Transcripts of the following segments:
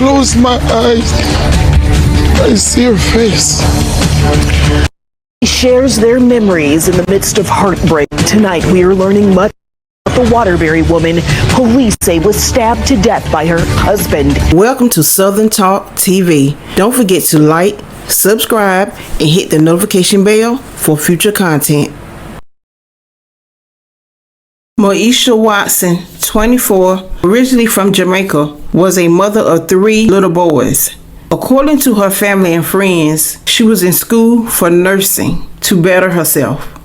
close my eyes, I see her face. Shares their memories in the midst of heartbreak. Tonight, we are learning much about the Waterbury woman police say was stabbed to death by her husband. Welcome to Southern Talk TV. Don't forget to like, subscribe, and hit the notification bell for future content. Moesha Watson, 24, originally from Jamaica, was a mother of 3 little boys. According to her family and friends, she was in school for nursing to better herself,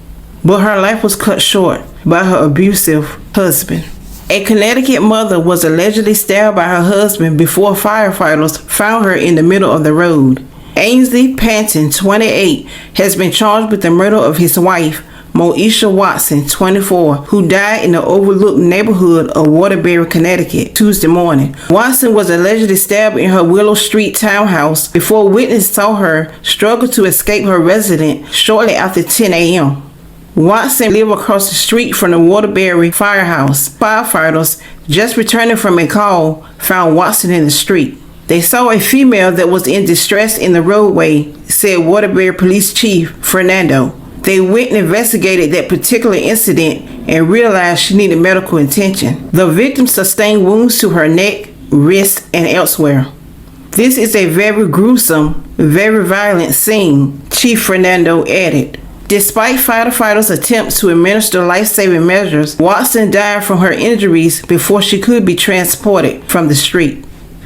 but her life was cut short by her abusive husband. A Connecticut mother was allegedly stabbed by her husband before firefighters found her in the middle of the road. Ainsley Panton, 28, has been charged with the murder of his wife, Moesha Watson, 24, who died in the overlooked neighborhood of Waterbury, Connecticut, Tuesday morning. Watson was allegedly stabbed in her Willow Street townhouse before witnesses saw her struggle to escape her residence shortly after 10 a.m. Watson lived across the street from the Waterbury firehouse. Firefighters, just returning from a call, found Watson in the street. They saw a female that was in distress in the roadway, said Waterbury Police Chief Fernando. They went and investigated that particular incident and realized she needed medical attention. The victim sustained wounds to her neck, wrist, and elsewhere. This is a very gruesome, very violent scene, Chief Fernando added. Despite firefighters' attempts to administer life-saving measures, Watson died from her injuries before she could be transported from the street.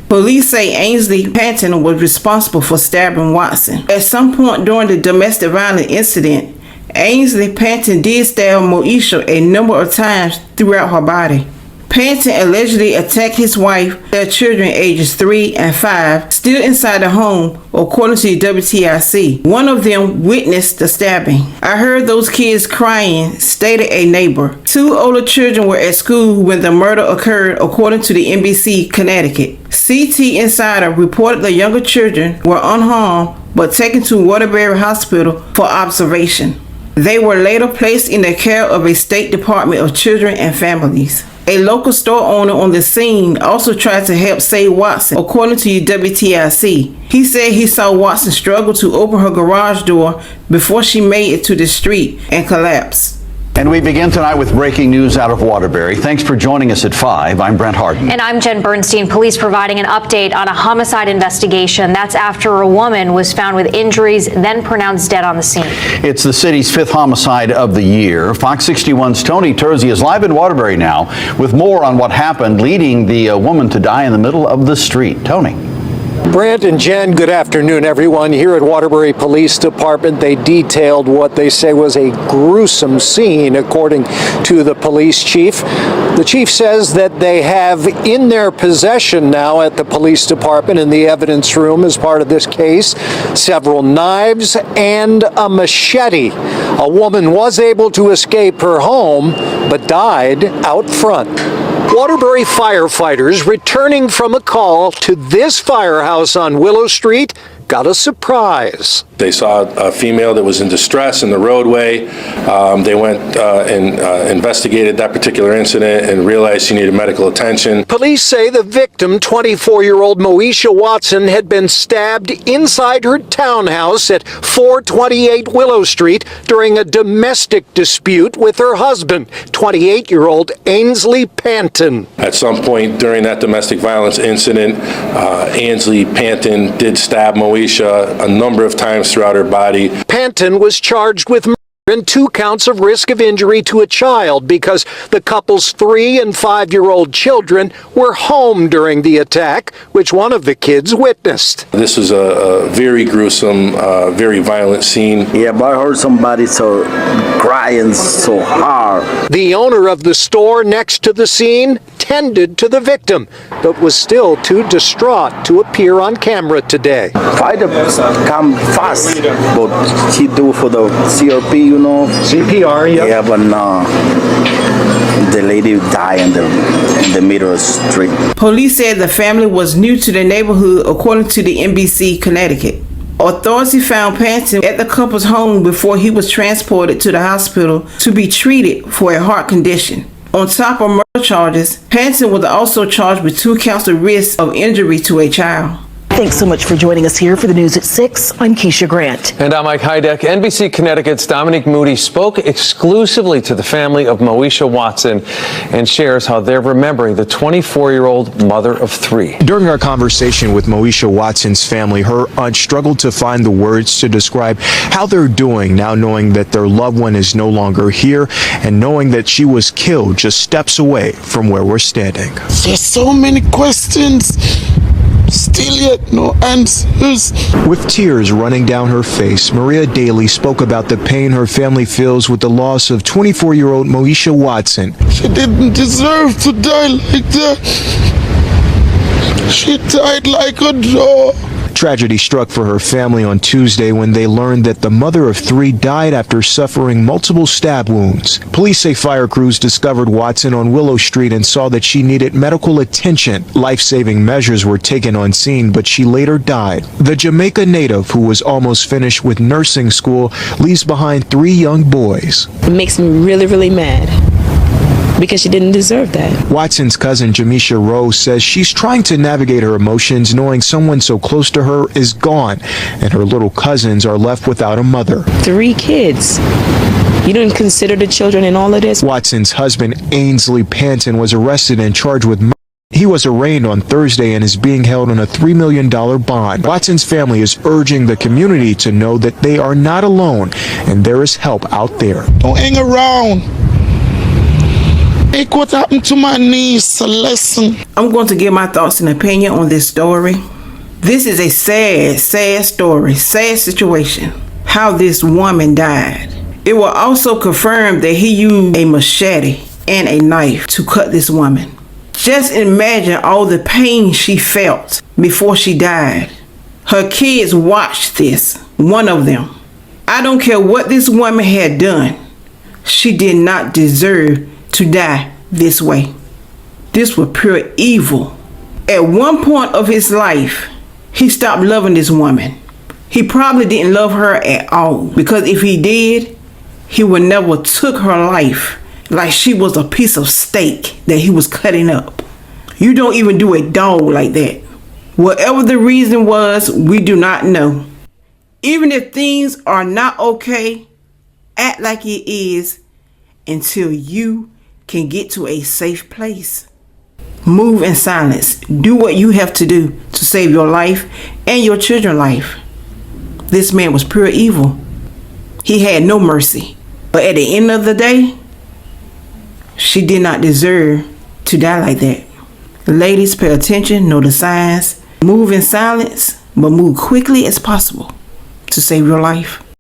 Police say Ainsley Panton was responsible for stabbing Watson. At some point during the domestic violence incident, Ainsley Panton did stab Moesha a number of times throughout her body. Panton allegedly attacked his wife, their children ages 3 and 5, still inside the home, according to the WTIC. One of them witnessed the stabbing. "I heard those kids crying," stated a neighbor. 2 older children were at school when the murder occurred, according to the NBC Connecticut. CT Insider reported the younger children were unharmed but taken to Waterbury Hospital for observation. They were later placed in the care of a State Department of Children and Families. A local store owner on the scene also tried to help save Watson, according to WTIC. He said he saw Watson struggle to open her garage door before she made it to the street and collapsed. And we begin tonight with breaking news out of Waterbury. Thanks for joining us at 5. I'm Brent Harden. And I'm Jen Bernstein. Police providing an update on a homicide investigation. That's after a woman was found with injuries, then pronounced dead on the scene. It's the city's 5th homicide of the year. Fox 61's Tony Terzi is live in Waterbury now with more on what happened, leading the woman to die in the middle of the street. Tony. Brent and Jen, good afternoon, everyone. Here at Waterbury Police Department, they detailed what they say was a gruesome scene, according to the police chief. The chief says that they have in their possession now at the police department in the evidence room as part of this case several knives and a machete. A woman was able to escape her home, but died out front. Waterbury firefighters returning from a call to this firehouse on Willow Street got a surprise. They saw a female that was in distress in the roadway. They went and investigated that particular incident and realized she needed medical attention. Police say the victim, 24-year-old Moesha Watson, had been stabbed inside her townhouse at 428 Willow Street during a domestic dispute with her husband, 28-year-old Ainsley Panton. At some point during that domestic violence incident, Ainsley Panton did stab Moesha a number of times throughout her body. Panton was charged with murder and 2 counts of risk of injury to a child because the couple's 3- and 5-year-old children were home during the attack, which one of the kids witnessed. This was a very gruesome, very violent scene. Yeah, but I heard somebody crying so hard. The owner of the store next to the scene tended to the victim, but was still too distraught to appear on camera today. Fighter come fast, but he do for the CRP, you know. CPR, yeah. Yeah, but no. The lady died in the middle of the street. Police said the family was new to the neighborhood, according to the NBC Connecticut. Authorities found Panton at the couple's home before he was transported to the hospital to be treated for a heart condition. On top of murder charges, Hansen was also charged with 2 counts of risk of injury to a child. Thanks so much for joining us here for the news at 6. I'm Keisha Grant. And I'm Mike Heideck. NBC Connecticut's Dominique Moody spoke exclusively to the family of Moesha Watson and shares how they're remembering the 24-year-old mother of 3. During our conversation with Moesha Watson's family, her aunt struggled to find the words to describe how they're doing now, knowing that their loved one is no longer here and knowing that she was killed just steps away from where we're standing. There's so many questions. Still yet no answers. With tears running down her face, Maria Daly spoke about the pain her family feels with the loss of 24-year-old Moesha Watson. She didn't deserve to die like that. She died like a dog. Tragedy struck for her family on Tuesday when they learned that the mother of 3 died after suffering multiple stab wounds. Police say fire crews discovered Watson on Willow Street and saw that she needed medical attention. Life-saving measures were taken on scene, but she later died. The Jamaica native, who was almost finished with nursing school, leaves behind 3 young boys. It makes me really, really mad, because she didn't deserve that. Watson's cousin, Jamisha Rose, says she's trying to navigate her emotions knowing someone so close to her is gone and her little cousins are left without a mother. 3 kids. You didn't consider the children in all of this? Watson's husband, Ainsley Panton, was arrested and charged with murder. He was arraigned on Thursday and is being held on a $3 million bond. Watson's family is urging the community to know that they are not alone and there is help out there. Don't hang around. Make what happened to my niece a lesson. I'm going to give my thoughts and opinion on this story. This is a sad, sad story, sad situation, how this woman died. It will also confirm that he used a machete and a knife to cut this woman. Just imagine all the pain she felt before she died. Her kids watched this, one of them. I don't care what this woman had done. She did not deserve to die this way. This was pure evil. At one point of his life, he stopped loving this woman. He probably didn't love her at all, because if he did, he would never took her life like she was a piece of steak that he was cutting up. You don't even do a dog like that. Whatever the reason was, we do not know. Even if things are not okay, act like it is until you can get to a safe place. Move in silence. Do what you have to do to save your life and your children's life. This man was pure evil. He had no mercy. But at the end of the day, she did not deserve to die like that. Ladies, pay attention, know the signs. Move in silence, but move quickly as possible to save your life.